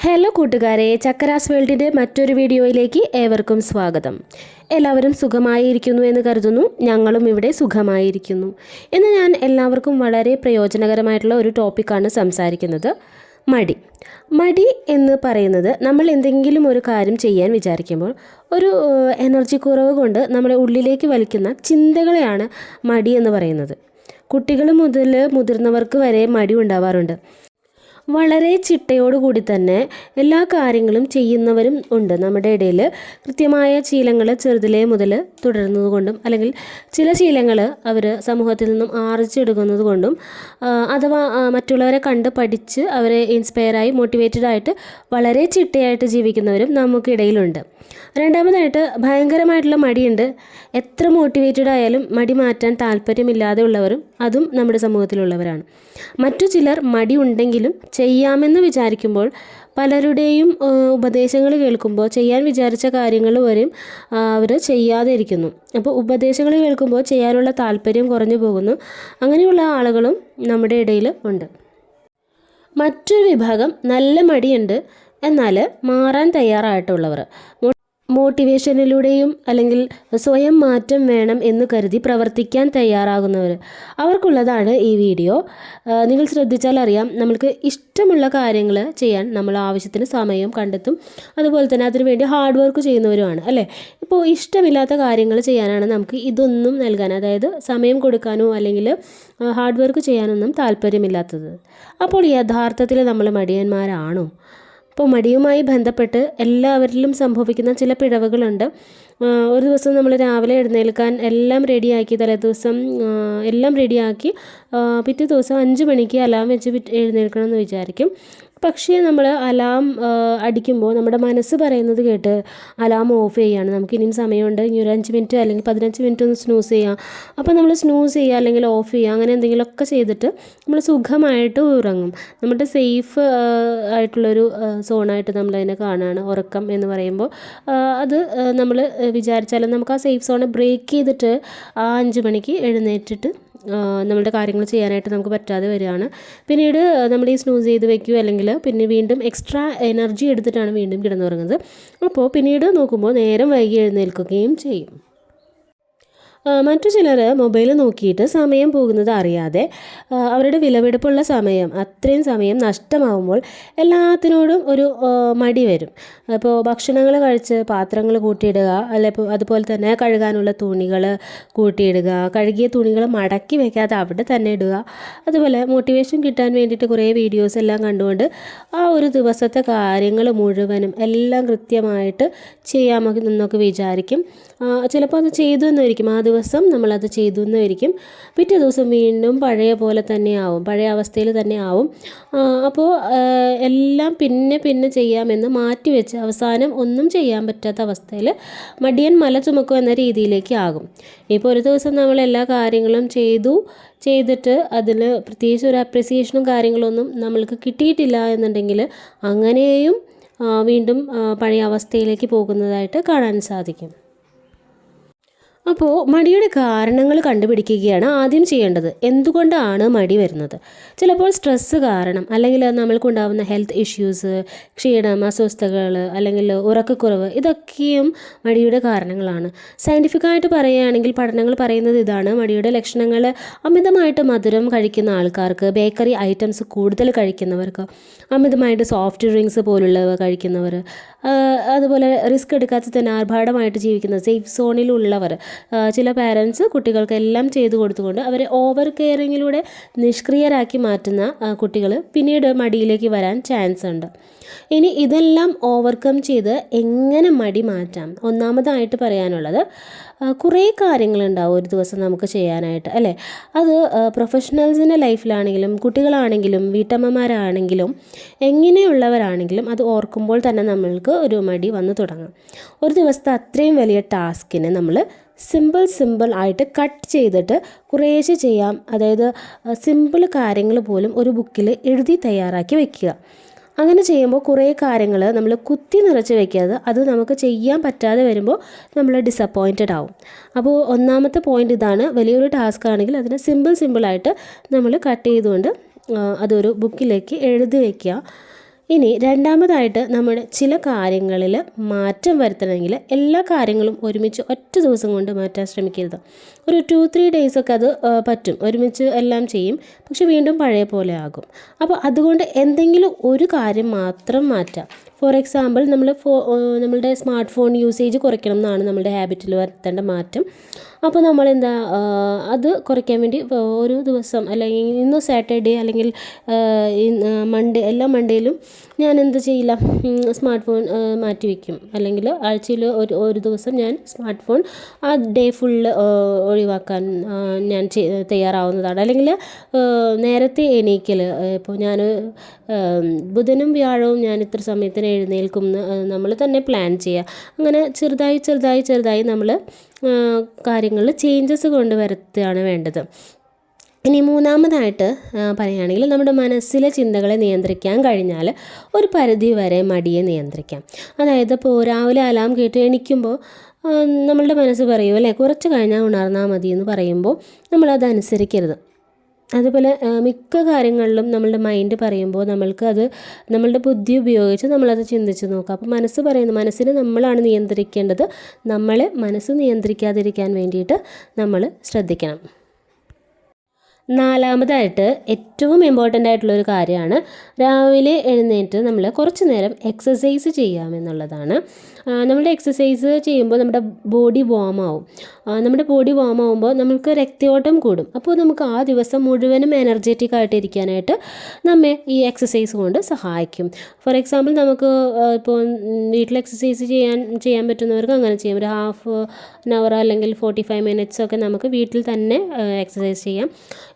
Hello കൂട്ടുകാരെ, ചക്കരാസ് വേൾഡിൻ്റെ മറ്റൊരു വീഡിയോയിലേക്ക് ഏവർക്കും സ്വാഗതം. എല്ലാവരും സുഖമായിരിക്കുന്നു എന്ന് കരുതുന്നു. ഞങ്ങളും ഇവിടെ സുഖമായിരിക്കുന്നു. ഇന്ന് ഞാൻ എല്ലാവർക്കും വളരെ പ്രയോജനകരമായിട്ടുള്ള ഒരു ടോപ്പിക്കാണ് സംസാരിക്കുന്നത്. മടി എന്ന് പറയുന്നത് നമ്മൾ എന്തെങ്കിലും ഒരു കാര്യം ചെയ്യാൻ വിചാരിക്കുമ്പോൾ ഒരു എനർജി കുറവ് കൊണ്ട് നമ്മുടെ ഉള്ളിലേക്ക് വലിക്കുന്ന ചിന്തകളെയാണ് മടി എന്ന് പറയുന്നത്. കുട്ടികൾ മുതൽ മുതിർന്നവർക്ക് വരെ മടി ഉണ്ടാവാറുണ്ട്. വളരെ ചിട്ടയോടുകൂടി തന്നെ എല്ലാ കാര്യങ്ങളും ചെയ്യുന്നവരും ഉണ്ട് നമ്മുടെ ഇടയിൽ. കൃത്യമായ ശീലങ്ങൾ ചെറുതിലേ മുതൽ തുടരുന്നതുകൊണ്ടും അല്ലെങ്കിൽ ചില ശീലങ്ങൾ അവർ സമൂഹത്തിൽ നിന്നും ആർജിച്ചെടുക്കുന്നത് കൊണ്ടും അഥവാ മറ്റുള്ളവരെ കണ്ട് പഠിച്ച് അവരെ ഇൻസ്പയറായി മോട്ടിവേറ്റഡ് ആയിട്ട് വളരെ ചിട്ടയായിട്ട് ജീവിക്കുന്നവരും നമുക്കിടയിലുണ്ട്. രണ്ടാമതായിട്ട് ഭയങ്കരമായിട്ടുള്ള മടിയുണ്ട്. എത്ര മോട്ടിവേറ്റഡ് ആയാലും മടി മാറ്റാൻ താല്പര്യമില്ലാതെ ഉള്ളവരും അതും നമ്മുടെ സമൂഹത്തിലുള്ളവരാണ്. മറ്റു ചിലർ മടി ഉണ്ടെങ്കിലും ചെയ്യാമെന്ന് വിചാരിക്കുമ്പോൾ പലരുടെയും ഉപദേശങ്ങൾ കേൾക്കുമ്പോൾ ചെയ്യാൻ വിചാരിച്ച കാര്യങ്ങൾ വരും അവർ ചെയ്യാതെ ഇരിക്കുന്നു. അപ്പോൾ ഉപദേശങ്ങൾ കേൾക്കുമ്പോൾ ചെയ്യാനുള്ള താല്പര്യം കുറഞ്ഞു പോകുന്നു. അങ്ങനെയുള്ള ആളുകളും നമ്മുടെ ഇടയിൽ ഉണ്ട്. മറ്റൊരു വിഭാഗം നല്ല മടിയുണ്ട് എന്നാൽ മാറാൻ തയ്യാറായിട്ടുള്ളവർ, മോട്ടിവേഷനിലൂടെയും അല്ലെങ്കിൽ സ്വയം മാറ്റം വേണം എന്ന് കരുതി പ്രവർത്തിക്കാൻ തയ്യാറാകുന്നവർ, അവർക്കുള്ളതാണ് ഈ വീഡിയോ. നിങ്ങൾ ശ്രദ്ധിച്ചാൽ അറിയാം, നമ്മൾക്ക് ഇഷ്ടമുള്ള കാര്യങ്ങൾ ചെയ്യാൻ നമ്മൾ ആവശ്യത്തിന് സമയം കണ്ടെത്തും. അതുപോലെ തന്നെ അതിനുവേണ്ടി ഹാർഡ് വർക്ക് ചെയ്യുന്നവരുമാണ് അല്ലേ. ഇപ്പോൾ ഇഷ്ടമില്ലാത്ത കാര്യങ്ങൾ ചെയ്യാനാണ് നമുക്ക് ഇതൊന്നും നൽകാൻ, അതായത് സമയം കൊടുക്കാനോ അല്ലെങ്കിൽ ഹാർഡ് വർക്ക് ചെയ്യാനൊന്നും താല്പര്യമില്ലാത്തത്. അപ്പോൾ യഥാർത്ഥത്തിൽ നമ്മൾ മടിയന്മാരാണോ? ഇപ്പോൾ മടിയുമായി ബന്ധപ്പെട്ട് എല്ലാവരിലും സംഭവിക്കുന്ന ചില പിഴവുകളുണ്ട്. ഒരു ദിവസം നമ്മൾ രാവിലെ എഴുന്നേൽക്കാൻ എല്ലാം റെഡിയാക്കി, തലേദിവസം എല്ലാം റെഡിയാക്കി പിറ്റേ ദിവസം 5 മണിക്ക് അലാം വെച്ച് എഴുന്നേൽക്കണം എന്ന് വിചാരിക്കും. പക്ഷേ നമ്മൾ അലാം അടിക്കുമ്പോൾ നമ്മുടെ മനസ്സ് പറയുന്നത് കേട്ട് അലാം ഓഫ് ചെയ്യുകയാണ്. നമുക്ക് ഇനിയും സമയമുണ്ട്, ഇനി ഒരു 5 മിനിറ്റ് അല്ലെങ്കിൽ 15 മിനിറ്റ് ഒന്ന് സ്നൂസ് ചെയ്യാം. അപ്പോൾ നമ്മൾ സ്നൂസ് ചെയ്യുക അല്ലെങ്കിൽ ഓഫ് ചെയ്യുക, അങ്ങനെ എന്തെങ്കിലുമൊക്കെ ചെയ്തിട്ട് നമ്മൾ സുഖമായിട്ട് ഉറങ്ങും. നമ്മുടെ സേഫ് ആയിട്ടുള്ളൊരു സോണായിട്ട് നമ്മളതിനെ കാണുകയാണ് ഉറക്കം എന്ന് പറയുമ്പോൾ. അത് നമ്മൾ വിചാരിച്ചാലും നമുക്ക് ആ സേഫ് സോണെ ബ്രേക്ക് ചെയ്തിട്ട് ആ 5 മണിക്ക് എഴുന്നേറ്റിട്ട് നമ്മളുടെ കാര്യങ്ങൾ ചെയ്യാനായിട്ട് നമുക്ക് പറ്റാതെ വരികയാണ്. പിന്നീട് നമ്മൾ ഈ സ്നൂസ് ചെയ്ത് വെക്കുകയോ അല്ലെങ്കിൽ പിന്നെ വീണ്ടും എക്സ്ട്രാ എനർജി എടുത്തിട്ടാണ് വീണ്ടും കിടന്നുറങ്ങുന്നത്. അപ്പോൾ പിന്നീട് നോക്കുമ്പോൾ നേരം വൈകി എഴുന്നേൽക്കുകയും ചെയ്യും. മറ്റു ചിലർ മൊബൈൽ നോക്കിയിട്ട് സമയം പോകുന്നത് അറിയാതെ അവരുടെ വിലപിടിപ്പുള്ള സമയം, അത്രയും സമയം നഷ്ടമാകുമ്പോൾ എല്ലാത്തിനോടും ഒരു മടി വരും. അപ്പോൾ ഭക്ഷണങ്ങൾ കഴിച്ച് പാത്രങ്ങൾ കൂട്ടിയിടുക, അല്ലെങ്കിൽ അതുപോലെ തന്നെ കഴുകാനുള്ള തുണികൾ കൂട്ടിയിടുക, കഴുകിയ തുണികൾ മടക്കി വയ്ക്കാതെ അവിടെ തന്നെ ഇടുക. അതുപോലെ മോട്ടിവേഷൻ കിട്ടാൻ വേണ്ടിയിട്ട് കുറേ വീഡിയോസ് എല്ലാം കണ്ടുകൊണ്ട് ആ ഒരു ദിവസത്തെ കാര്യങ്ങൾ മുഴുവനും എല്ലാം കൃത്യമായിട്ട് ചെയ്യാമെന്നൊക്കെ വിചാരിക്കും. ചിലപ്പോൾ അത് ചെയ്തു എന്നായിരിക്കും, ആ ദിവസം നമ്മളത് ചെയ്തു എന്നായിരിക്കും. പിറ്റേ ദിവസം വീണ്ടും പഴയ പോലെ തന്നെ ആവും, പഴയ അവസ്ഥയിൽ തന്നെ ആവും. അപ്പോൾ എല്ലാം പിന്നെ ചെയ്യാമെന്ന് മാറ്റിവെച്ച് അവസാനം ഒന്നും ചെയ്യാൻ പറ്റാത്ത അവസ്ഥയിൽ മടിയൻ മല ചുമക്കും എന്ന രീതിയിലേക്ക് ആകും. ഇപ്പോൾ ഒരു ദിവസം നമ്മൾ എല്ലാ കാര്യങ്ങളും ചെയ്തിട്ട് അതിൽ പ്രത്യേകിച്ച് ഒരു അപ്രിസിയേഷനും കാര്യങ്ങളൊന്നും നമ്മൾക്ക് കിട്ടിയിട്ടില്ല എന്നുണ്ടെങ്കിൽ അങ്ങനെയും വീണ്ടും പഴയ അവസ്ഥയിലേക്ക് പോകുന്നതായിട്ട് കാണാൻ സാധിക്കും. അപ്പോൾ മടിയുടെ കാരണങ്ങൾ കണ്ടുപിടിക്കുകയാണ് ആദ്യം ചെയ്യേണ്ടത്. എന്തുകൊണ്ടാണ് മടി വരുന്നത്? ചിലപ്പോൾ സ്ട്രെസ്സ് കാരണം, അല്ലെങ്കിൽ നമ്മൾക്കുണ്ടാകുന്ന ഹെൽത്ത് ഇഷ്യൂസ്, ക്ഷീണം, അസ്വസ്ഥതകൾ അല്ലെങ്കിൽ ഉറക്കക്കുറവ്, ഇതൊക്കെയും മടിയുടെ കാരണങ്ങളാണ്. സയൻറ്റിഫിക്കായിട്ട് പറയുകയാണെങ്കിൽ പഠനങ്ങൾ പറയുന്നത് ഇതാണ്: മടിയുടെ ലക്ഷണങ്ങൾ അമിതമായിട്ട് മധുരം കഴിക്കുന്ന ആൾക്കാർക്ക്, ബേക്കറി ഐറ്റംസ് കൂടുതൽ കഴിക്കുന്നവർക്ക്, അമിതമായിട്ട് സോഫ്റ്റ് ഡ്രിങ്ക്സ് പോലുള്ളവ കഴിക്കുന്നവർ, അതുപോലെ റിസ്ക് എടുക്കാത്ത തന്നെ ആർഭാടമായിട്ട് ജീവിക്കുന്ന സേഫ് സോണിലുള്ളവർ, ചില പാരൻസ് കുട്ടികൾക്ക് എല്ലാം ചെയ്തു കൊടുത്തുകൊണ്ട് അവരെ ഓവർ കെയറിങ്ങിലൂടെ നിഷ്ക്രിയരാക്കി മാറ്റുന്ന കുട്ടികൾ പിന്നീട് മടിയിലേക്ക് വരാൻ ചാൻസ് ഉണ്ട്. ഇനി ഇതെല്ലാം ഓവർകം ചെയ്ത് എങ്ങനെ മടി മാറ്റാം? ഒന്നാമതായിട്ട് പറയാനുള്ളത്, കുറേ കാര്യങ്ങളുണ്ടാവും ഒരു ദിവസം നമുക്ക് ചെയ്യാനായിട്ട് അല്ലേ. അത് പ്രൊഫഷണൽസിൻ്റെ ലൈഫിലാണെങ്കിലും കുട്ടികളാണെങ്കിലും വീട്ടമ്മമാരാണെങ്കിലും എങ്ങനെയുള്ളവരാണെങ്കിലും അത് ഓർക്കുമ്പോൾ തന്നെ നമ്മൾക്ക് ഒരു മടി വന്നു തുടങ്ങും. ഒരു ദിവസത്തെ അത്രയും വലിയ ടാസ്കിനെ നമ്മൾ സിമ്പിൾ ആയിട്ട് കട്ട് ചെയ്തിട്ട് കുറേശ്ശെ ചെയ്യാം. അതായത് സിമ്പിൾ കാര്യങ്ങൾ പോലും ഒരു ബുക്കിൽ എഴുതി തയ്യാറാക്കി വെക്കുക. അങ്ങനെ ചെയ്യുമ്പോൾ കുറേ കാര്യങ്ങൾ നമ്മൾ കുത്തി നിറച്ച് വയ്ക്കാതെ അത് നമുക്ക് ചെയ്യാൻ പറ്റാതെ വരുമ്പോൾ നമ്മൾ ഡിസപ്പോയിൻറ്റഡ് ആവും. അപ്പോൾ ഒന്നാമത്തെ പോയിൻ്റ് ഇതാണ്: വലിയൊരു ടാസ്ക് ആണെങ്കിൽ അതിനെ സിമ്പിളായിട്ട് നമ്മൾ കട്ട് ചെയ്തുകൊണ്ട് അതൊരു ബുക്കിലേക്ക് എഴുതി വയ്ക്കുക. ഇനി രണ്ടാമതായിട്ട് നമ്മുടെ ചില കാര്യങ്ങളിൽ മാറ്റം വരുത്തണമെങ്കിൽ എല്ലാ കാര്യങ്ങളും ഒരുമിച്ച് ഒറ്റ ദിവസം കൊണ്ട് മാറ്റാൻ ശ്രമിക്കരുത്. ഒരു 2-3 ഡേയ്സൊക്കെ അത് പറ്റും, ഒരുമിച്ച് എല്ലാം ചെയ്യും, പക്ഷെ വീണ്ടും പഴയ പോലെ ആകും. അപ്പോൾ അതുകൊണ്ട് എന്തെങ്കിലും ഒരു കാര്യം മാത്രം മാറ്റാം. ഫോർ എക്സാമ്പിൾ നമ്മളുടെ സ്മാർട്ട് ഫോൺ യൂസേജ് കുറയ്ക്കണം എന്നാണ് നമ്മുടെ ഹാബിറ്റിൽ വരുത്തേണ്ട മാറ്റം. അപ്പോൾ നമ്മളെന്താ അത് കുറയ്ക്കാൻ വേണ്ടി ഒരു ദിവസം അല്ലെങ്കിൽ ഇന്ന് സാറ്റർഡേ അല്ലെങ്കിൽ മൺഡേ എല്ലാ മൺഡേയിലും ഞാൻ എന്ത് ചെയ്യില്ല, സ്മാർട്ട് ഫോൺ മാറ്റി വയ്ക്കും. അല്ലെങ്കിൽ ആഴ്ചയിൽ ഒരു ദിവസം ഞാൻ സ്മാർട്ട് ഫോൺ ആ ഡേ ഫുള്ള് ഒഴിവാക്കാൻ ഞാൻ തയ്യാറാവുന്നതാണ്. അല്ലെങ്കിൽ നേരത്തെ എണീക്കൽ, ഇപ്പോൾ ഞാൻ ബുധനും വ്യാഴവും ഞാൻ ഇത്ര സമയത്തിന് എഴുന്നേൽക്കും എന്ന് നമ്മൾ തന്നെ പ്ലാൻ ചെയ്യുക. അങ്ങനെ ചെറുതായി നമ്മൾ കാര്യങ്ങളിൽ ചേഞ്ചസ് കൊണ്ടുവരുത്തുകയാണ് വേണ്ടത്. ഇനി മൂന്നാമതായിട്ട് പറയുകയാണെങ്കിൽ നമ്മുടെ മനസ്സിലെ ചിന്തകളെ നിയന്ത്രിക്കാൻ കഴിഞ്ഞാൽ ഒരു പരിധി വരെ മടിയെ നിയന്ത്രിക്കാം. അതായത് ഇപ്പോൾ രാവിലെ അലാം കേട്ട് എണീക്കുമ്പോൾ നമ്മളുടെ മനസ്സ് പറയും അല്ലേ, കുറച്ച് കഴിഞ്ഞാൽ ഉണർന്നാൽ മതി എന്ന് പറയുമ്പോൾ നമ്മളതനുസരിക്കരുത്. അതുപോലെ മിക്ക കാര്യങ്ങളിലും നമ്മളുടെ മൈൻഡ് പറയുമ്പോൾ നമ്മളുടെ ബുദ്ധി ഉപയോഗിച്ച് നമ്മളത് ചിന്തിച്ച് നോക്കുക. അപ്പോൾ മനസ്സിനെ നമ്മളാണ് നിയന്ത്രിക്കേണ്ടത്. നമ്മളെ മനസ്സ് നിയന്ത്രിക്കാതിരിക്കാൻ വേണ്ടിയിട്ട് നമ്മൾ ശ്രദ്ധിക്കണം. നാലാമതായിട്ട് ഏറ്റവും ഇമ്പോർട്ടൻ്റ് ആയിട്ടുള്ളൊരു കാര്യമാണ് രാവിലെ എഴുന്നേറ്റ് നമ്മൾ കുറച്ച് നേരം എക്സസൈസ് ചെയ്യാമെന്നുള്ളതാണ്. നമ്മുടെ എക്സസൈസ് ചെയ്യുമ്പോൾ നമ്മുടെ ബോഡി വാം ആവും. നമ്മുടെ ബോഡി വാം ആവുമ്പോൾ നമുക്ക് രക്തയോട്ടം കൂടും. അപ്പോൾ നമുക്ക് ആ ദിവസം മുഴുവനും എനർജറ്റിക് ആയിട്ട് ഇരിക്കാനായിട്ട് നമ്മെ ഈ എക്സസൈസ് കൊണ്ട് സഹായിക്കും. ഫോർ എക്സാമ്പിൾ നമുക്ക് ഇപ്പോൾ വീട്ടിൽ എക്സസൈസ് ചെയ്യാൻ പറ്റുന്നവർക്ക് അങ്ങനെ ചെയ്യാം. ഒരു ഹാഫ് ആൻ അവർ അല്ലെങ്കിൽ 45 മിനിറ്റ്സ് ഒക്കെ നമുക്ക് വീട്ടിൽ തന്നെ എക്സസൈസ് ചെയ്യാം.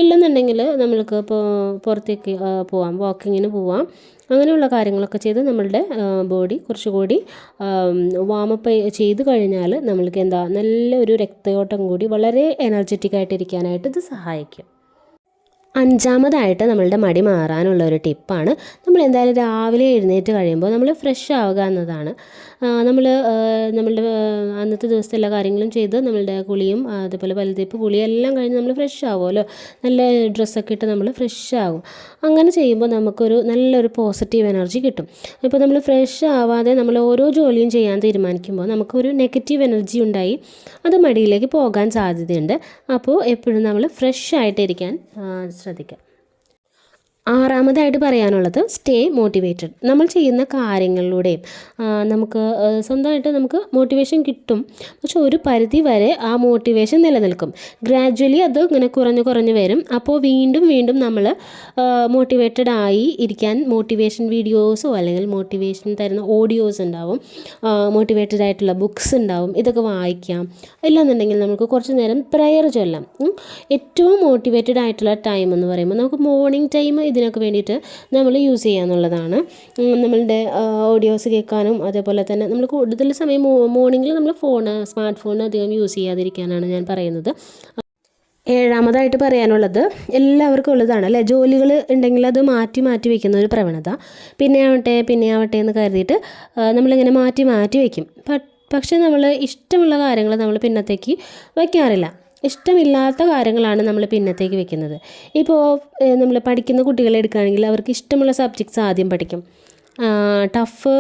ഇല്ലെന്നുണ്ടെങ്കിൽ നമ്മൾക്ക് ഇപ്പോൾ പുറത്തേക്ക് പോവാം, വാക്കിങ്ങിന് പോവാം. അങ്ങനെയുള്ള കാര്യങ്ങളൊക്കെ ചെയ്ത് നമ്മളുടെ ബോഡി കുറച്ചുകൂടി വാമപ്പ് ചെയ്ത് കഴിഞ്ഞാൽ നമ്മൾക്ക് നല്ലൊരു രക്തയോട്ടം കൂടി വളരെ എനർജറ്റിക് ആയിട്ടിരിക്കാനായിട്ട് ഇത് സഹായിക്കും. അഞ്ചാമതായിട്ട് നമ്മളുടെ മടി മാറാനുള്ള ഒരു ടിപ്പാണ്, നമ്മൾ എന്തായാലും രാവിലെ എഴുന്നേറ്റ് കഴിയുമ്പോൾ നമ്മൾ ഫ്രഷ് ആവുക എന്നതാണ്. നമ്മളുടെ അന്നത്തെ ദിവസത്തെ എല്ലാ കാര്യങ്ങളും ചെയ്ത് നമ്മളുടെ കുളിയും അതുപോലെ പല്ലുതേപ്പ് കുളിയും എല്ലാം കഴിഞ്ഞ് നമ്മൾ ഫ്രഷ് ആവുമല്ലോ, നല്ല ഡ്രസ്സൊക്കെ ഇട്ട് നമ്മൾ ഫ്രഷ് ആകും. അങ്ങനെ ചെയ്യുമ്പോൾ നമുക്കൊരു നല്ലൊരു പോസിറ്റീവ് എനർജി കിട്ടും. ഇപ്പോൾ നമ്മൾ ഫ്രഷ് ആവാതെ നമ്മൾ ഓരോ ജോലിയും ചെയ്യാൻ തീരുമാനിക്കുമ്പോൾ നമുക്കൊരു നെഗറ്റീവ് എനർജി ഉണ്ടായി അത് മടിയിലേക്ക് പോകാൻ സാധ്യതയുണ്ട്. അപ്പോൾ എപ്പോഴും നമ്മൾ ഫ്രഷ് ആയിട്ടിരിക്കാൻ ശ്രദ്ധിക്കാം. ആറാമതായിട്ട് പറയാനുള്ളത് സ്റ്റേ മോട്ടിവേറ്റഡ്. നമ്മൾ ചെയ്യുന്ന കാര്യങ്ങളിലൂടെയും നമുക്ക് സ്വന്തമായിട്ട് നമുക്ക് മോട്ടിവേഷൻ കിട്ടും. പക്ഷെ ഒരു പരിധി വരെ ആ മോട്ടിവേഷൻ നിലനിൽക്കും. ഗ്രാജ്വലി അത് ഇങ്ങനെ കുറഞ്ഞു വരും. അപ്പോൾ വീണ്ടും നമ്മൾ മോട്ടിവേറ്റഡ് ആയി ഇരിക്കാൻ മോട്ടിവേഷൻ വീഡിയോസോ അല്ലെങ്കിൽ മോട്ടിവേഷൻ തരുന്ന ഓഡിയോസ് ഉണ്ടാവും, മോട്ടിവേറ്റഡ് ആയിട്ടുള്ള ബുക്സ് ഉണ്ടാവും, ഇതൊക്കെ വായിക്കാം. ഇല്ലാന്നുണ്ടെങ്കിൽ നമുക്ക് കുറച്ച് നേരം പ്രെയർ ചൊല്ലാം. ഏറ്റവും മോട്ടിവേറ്റഡ് ആയിട്ടുള്ള ടൈം എന്ന് പറയുമ്പോൾ നമുക്ക് മോർണിംഗ് ടൈം ഇതിനൊക്കെ വേണ്ടിയിട്ട് നമ്മൾ യൂസ് ചെയ്യാന്നുള്ളതാണ്. നമ്മളുടെ ഓഡിയോസ് കേൾക്കാനും അതേപോലെ തന്നെ നമ്മൾ കൂടുതൽ സമയം മോർണിംഗിൽ നമ്മൾ സ്മാർട്ട് ഫോൺ അധികം യൂസ് ചെയ്യാതിരിക്കാനാണ് ഞാൻ പറയുന്നത്. ഏഴാമതായിട്ട് പറയാനുള്ളത് എല്ലാവർക്കും ഉള്ളതാണ് അല്ലേ, ജോലികൾ ഉണ്ടെങ്കിൽ അത് മാറ്റി വയ്ക്കുന്ന ഒരു പ്രവണത. പിന്നെ ആവട്ടെ എന്ന് കരുതിയിട്ട് നമ്മളിങ്ങനെ മാറ്റി വയ്ക്കും. പക്ഷേ നമ്മൾ ഇഷ്ടമുള്ള കാര്യങ്ങൾ നമ്മൾ പിന്നത്തേക്ക് വയ്ക്കാറില്ല. ഇഷ്ടമില്ലാത്ത കാര്യങ്ങളാണ് നമ്മൾ പിന്നത്തേക്ക് വെക്കുന്നത്. ഇപ്പോൾ നമ്മൾ പഠിക്കുന്ന കുട്ടികളെ എടുക്കുകയാണെങ്കിൽ അവർക്ക് ഇഷ്ടമുള്ള സബ്ജക്ട്സ് ആദ്യം പഠിക്കും. ടഫ്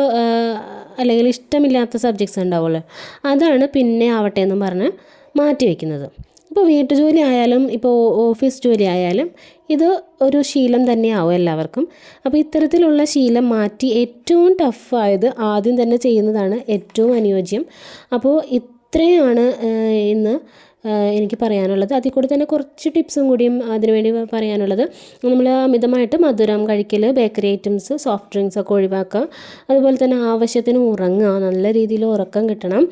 അല്ലെങ്കിൽ ഇഷ്ടമില്ലാത്ത സബ്ജക്ട്സ് ഉണ്ടാവുമല്ലോ, അതാണ് പിന്നെ ആവട്ടെ എന്നും പറഞ്ഞ് മാറ്റി വയ്ക്കുന്നത്. ഇപ്പോൾ വീട്ടുജോലി ആയാലും ഇപ്പോൾ ഓഫീസ് ജോലി ആയാലും ഇത് ഒരു ശീലം തന്നെയാവും എല്ലാവർക്കും. അപ്പോൾ ഇത്തരത്തിലുള്ള ശീലം മാറ്റി ഏറ്റവും ടഫായത് ആദ്യം തന്നെ ചെയ്യുന്നതാണ് ഏറ്റവും അനുയോജ്യം. അപ്പോൾ ഇത്രയാണ് ഇന്ന് എനിക്ക് പറയാനുള്ളത്. അതിൽ കൂടെ തന്നെ കുറച്ച് ടിപ്സും കൂടിയും അതിനുവേണ്ടി പറയാനുള്ളത്, നമ്മൾ അമിതമായിട്ട് മധുരം കഴിക്കൽ, ബേക്കറി ഐറ്റംസ്, സോഫ്റ്റ് ഡ്രിങ്ക്സ് ഒക്കെ ഒഴിവാക്കുക. അതുപോലെ തന്നെ ആവശ്യത്തിന് ഉറങ്ങുക, നല്ല രീതിയിൽ ഉറക്കം കിട്ടണം.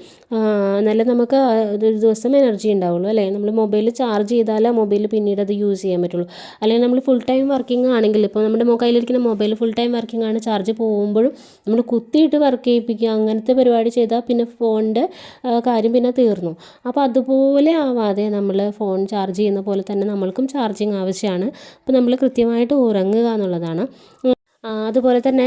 നല്ല നമുക്ക് ഒരു ദിവസം എനർജി ഉണ്ടാവുള്ളൂ അല്ലേ. നമ്മൾ മൊബൈൽ ചാർജ് ചെയ്താലേ മൊബൈൽ പിന്നീട് അത് യൂസ് ചെയ്യാൻ പറ്റുള്ളൂ. അല്ലെങ്കിൽ നമ്മൾ ഫുൾ ടൈം വർക്കിംഗ് ആണെങ്കിൽ, ഇപ്പോൾ നമ്മുടെ കയ്യിലിരിക്കുന്ന മൊബൈൽ ഫുൾ ടൈം വർക്കിംഗ് ആണ്, ചാർജ് പോകുമ്പോഴും നമ്മൾ കുത്തിയിട്ട് വർക്ക് ചെയ്യിപ്പിക്കുക, അങ്ങനത്തെ പരിപാടി ചെയ്താൽ പിന്നെ ഫോണിൻ്റെ കാര്യം പിന്നെ തീർന്നു. അപ്പോൾ അതുപോലെ ആവാതെ നമ്മൾ ഫോൺ ചാർജ് ചെയ്യുന്ന പോലെ തന്നെ നമ്മൾക്കും ചാർജിങ് ആവശ്യമാണ്. അപ്പോൾ നമ്മൾ കൃത്യമായിട്ട് ഉറങ്ങുക എന്നുള്ളതാണ്. അതുപോലെ തന്നെ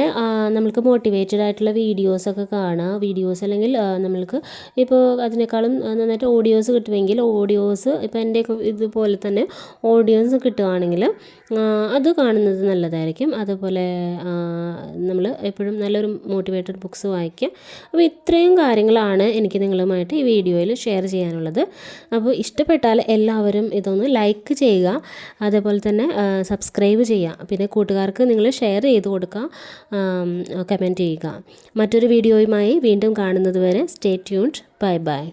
നമ്മൾക്ക് മോട്ടിവേറ്റഡ് ആയിട്ടുള്ള വീഡിയോസൊക്കെ കാണാം. വീഡിയോസ് അല്ലെങ്കിൽ നമ്മൾക്ക് ഇപ്പോൾ അതിനേക്കാളും നന്നായിട്ട് ഓഡിയോസ് കിട്ടുമെങ്കിൽ ഓഡിയോസ് ഇപ്പോൾ എൻ്റെയൊക്കെ ഇതുപോലെ തന്നെ ഓഡിയോസ് കിട്ടുകയാണെങ്കിൽ അത് കാണുന്നത് നല്ലതായിരിക്കും. അതുപോലെ നമ്മൾ എപ്പോഴും നല്ലൊരു മോട്ടിവേറ്റഡ് ബുക്സ് വായിക്കുക. അപ്പോൾ ഇത്രയും കാര്യങ്ങളാണ് എനിക്ക് നിങ്ങളുമായിട്ട് ഈ വീഡിയോയിൽ ഷെയർ ചെയ്യാനുള്ളത്. അപ്പോൾ ഇഷ്ടപ്പെട്ടാൽ എല്ലാവരും ഇതൊന്ന് ലൈക്ക് ചെയ്യുക, അതേപോലെ തന്നെ സബ്സ്ക്രൈബ് ചെയ്യുക. പിന്നെ കൂട്ടുകാർക്ക് നിങ്ങൾ ഷെയർ ചെയ്ത് കൊടുക്കുക, കമൻറ്റ് ചെയ്യുക. മറ്റൊരു വീഡിയോയുമായി വീണ്ടും കാണുന്നത് വരെ സ്റ്റേ ട്യൂൺഡ്. Bye bye.